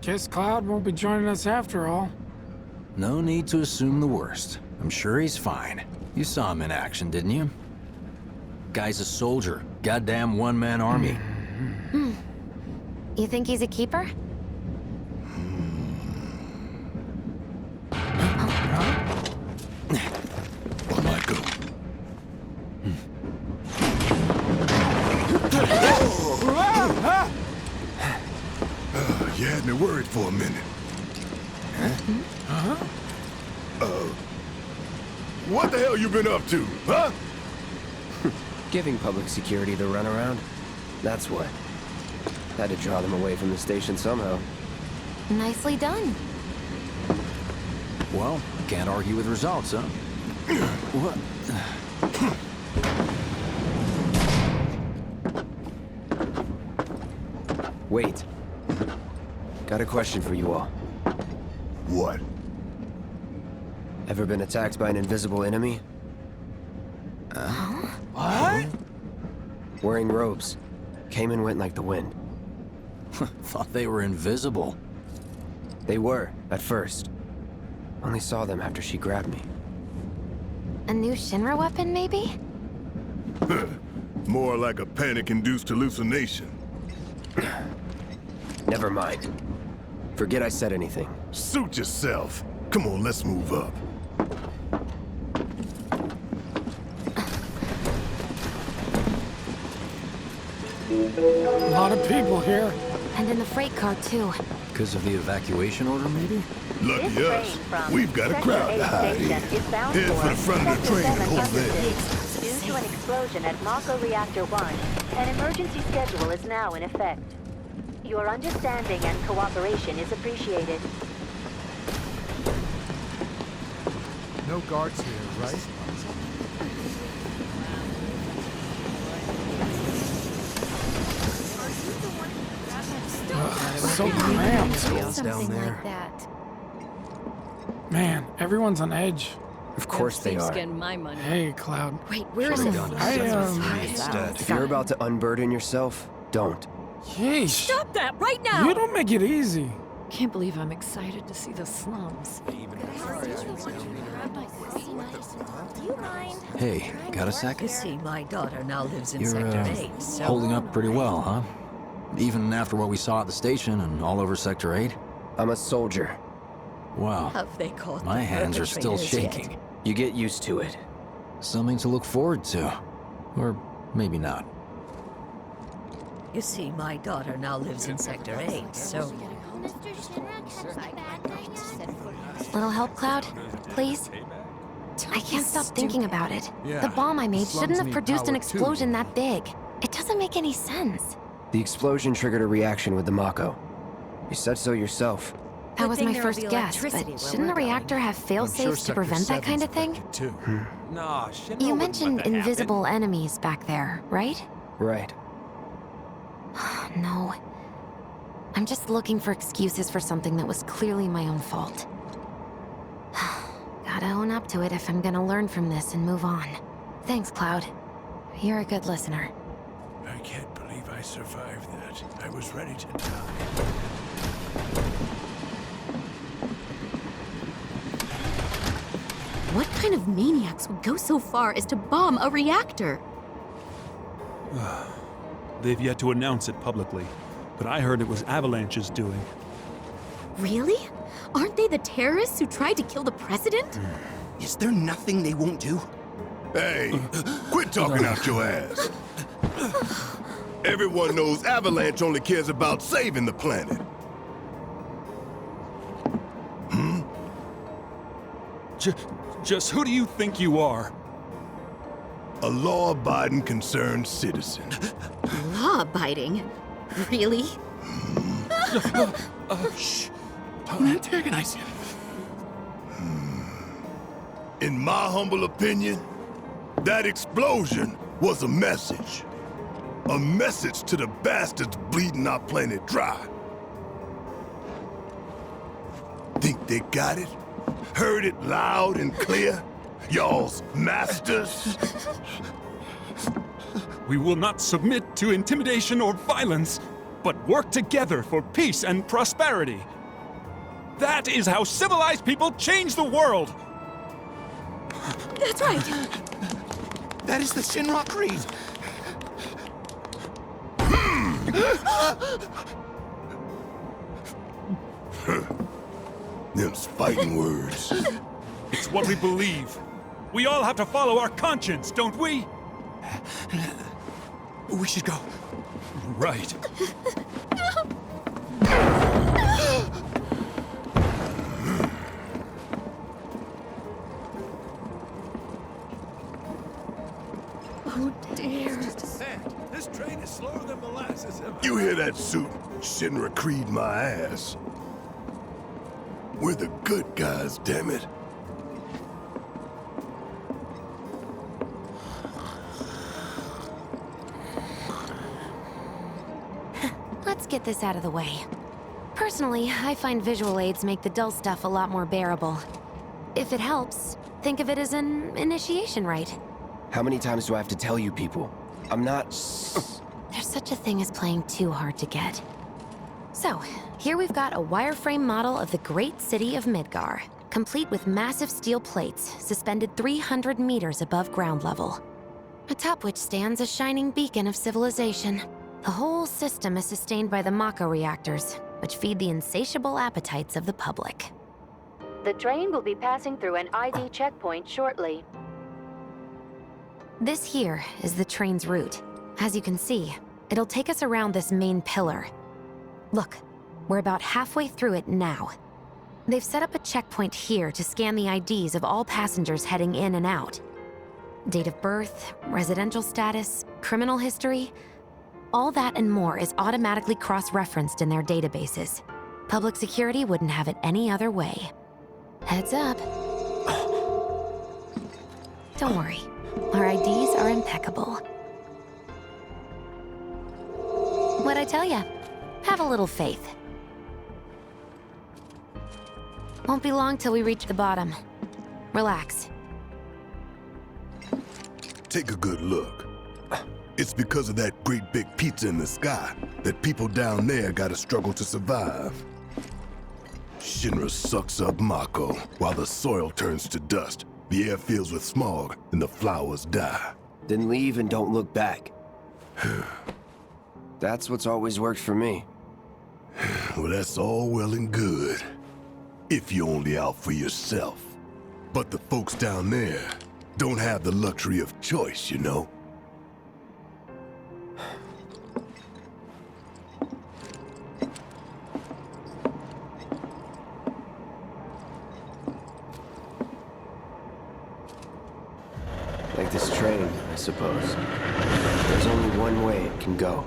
Guess Cloud won't be joining us after all. No need to assume the worst. I'm sure he's fine. You saw him in action, didn't you? Guy's a soldier. Goddamn one-man army. You think he's a keeper? On my go. You had me worried for a minute. What the hell you been up to, huh? Giving public security the runaround. That's what. Had to draw them away from the station somehow. Nicely done. Well, can't argue with results, huh? What? Wait. Got a question for you all. What? Ever been attacked by an invisible enemy? What? Wearing robes. Came and went like the wind. Thought they were invisible. They were, at first. Only saw them after she grabbed me. A new Shinra weapon, maybe? More like a panic-induced hallucination. Never mind. Forget I said anything. Suit yourself. Come on, let's move up. A lot of people here. And in the freight car, too. Because of the evacuation order, maybe? Lucky us. We've got a crowd to hide in. Head for the front of the train and hold there. Due to an explosion at Mako Reactor 1, an emergency schedule is now in effect. Your understanding and cooperation is appreciated. No guards here, right? So cramped. Something there. like that. Man, everyone's on edge. Of course they are. Spend my money. Hey, Cloud. Wait, where is it? If you're about to unburden yourself, don't. Yeesh. Stop that right now! You don't make it easy. Can't believe I'm excited to see the slums. Hey, got a sec? You see, my daughter now lives in You're, Sector 8, so... holding up pretty well, huh? Even after what we saw at the station and all over Sector 8? I'm a soldier. Wow. Have they caught My the hands are still perpetrators shaking. yet? You get used to it. Something to look forward to. Or maybe not. You see, my daughter now lives in Sector 8, so... Little help, Cloud? Please? I can't stop thinking about it. The bomb I made shouldn't have produced an explosion that big. It doesn't make any sense. The explosion triggered a reaction with the Mako. You said so yourself. That was my first guess, but shouldn't the reactor have fail-safes to prevent that kind of thing? You mentioned invisible enemies back there, right? Right. No. I'm just looking for excuses for something that was clearly my own fault. Gotta own up to it if I'm gonna learn from this and move on. Thanks, Cloud. You're a good listener. I can't believe I survived that. I was ready to die. What kind of maniacs would go so far as to bomb a reactor? They've yet to announce it publicly, but I heard it was Avalancha's doing. Really? Aren't they the terrorists who tried to kill the president? Is there nothing they won't do? Hey, quit talking out your ass. Everyone knows Avalanche only cares about saving the planet. Just who do you think you are? A law-abiding, concerned citizen. Law-abiding? Really? Shh. Don't antagonize him. In my humble opinion, that explosion was a message. A message to the bastards bleeding our planet dry. Think they got it? Heard it loud and clear? Y'all's masters? We will not submit to intimidation or violence. but work together for peace and prosperity. That is how civilized people change the world! That's right. That is the Shinra Creed. Them's fighting words. It's what we believe. We all have to follow our conscience, don't we? We should go. Right. Oh dear. This train is slower than molasses. You hear that, suit? Shinra Creed my ass. We're the good guys, damn it. Let's get this out of the way. Personally, I find visual aids make the dull stuff a lot more bearable. If it helps, think of it as an initiation rite. How many times do I have to tell you people? I'm not... There's such a thing as playing too hard to get. So, here we've got a wireframe model of the great city of Midgar, complete with massive steel plates suspended 300 meters above ground level, atop which stands a shining beacon of civilization. The whole system is sustained by the Mako reactors, which feed the insatiable appetites of the public. The train will be passing through an ID checkpoint shortly. This here is the train's route. As you can see, it'll take us around this main pillar. Look, we're about halfway through it now. They've set up a checkpoint here to scan the IDs of all passengers heading in and out. Date of birth, residential status, criminal history, all that and more is automatically cross-referenced in their databases. Public security wouldn't have it any other way. Heads up. Don't worry, our IDs are impeccable. What'd I tell ya? Have a little faith. Won't be long till we reach the bottom. Relax. Take a good look. It's because of that great big pizza in the sky that people down there gotta struggle to survive. Shinra sucks up Mako while the soil turns to dust, the air fills with smog, and the flowers die. Then leave and don't look back. That's what's always worked for me. Well, that's all well and good. If you're only out for yourself. But the folks down there don't have the luxury of choice, you know? Like this train, I suppose. There's only one way it can go.